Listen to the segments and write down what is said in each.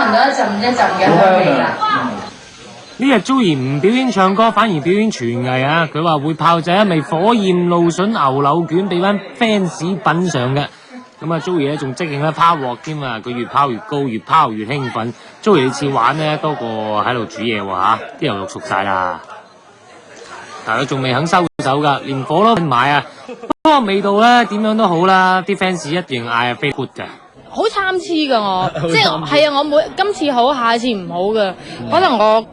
聞到一陣一陣嘅香味啦。呢日 Joey 唔表演唱歌，反而表演廚藝啊！佢話會炮製一味火焰露筍牛柳卷俾班 fans 品嚐嘅。咁啊 ，Joey 咧仲即興咧拋鑊添啊！佢越拋越高，越拋越興奮。Joey 你似玩咧多過喺度煮嘢喎嚇，啲牛肉熟晒啦。但係佢仲未肯收手㗎，連火都唔買啊！不過味道咧點樣都好啦，啲 fans 一定嗌啊飛 good 㗎。好參差噶我，即係啊！我今次好，下次唔好噶。可能我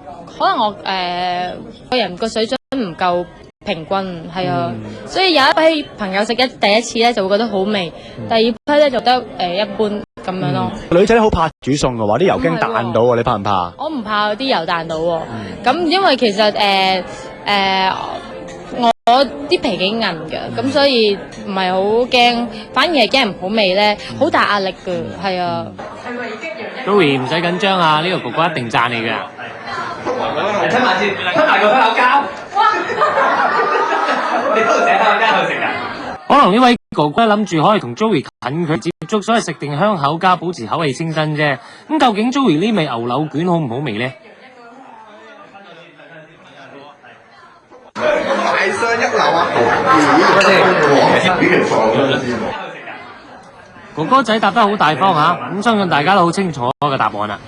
個人個水準唔夠平均，係啊。所以有一批朋友食第一次咧就會覺得好味，第二批咧就覺得一般咁樣咯。女仔好怕煮餸嘅話，啲油驚彈到喎，你怕唔怕？我唔怕啲油彈到喎。咁因為其實我啲脾幾韌嘅，咁所以唔係好驚，反而係驚唔好味咧，好大壓力㗎，係啊。Joey 唔使緊張啊，呢個哥哥一定讚你㗎。吞埋先，吞埋個香口膠。你喺度寫香口膠去食㗎？可能呢位哥哥諗住可以同 Joey 近距離接觸，所以食定香口膠保持口味清新啫。咁究竟 Joey 呢味牛柳卷好唔好味呢？大相一流啊！哥哥仔答得好大方嚇，咁相信大家都好清楚個答案啦。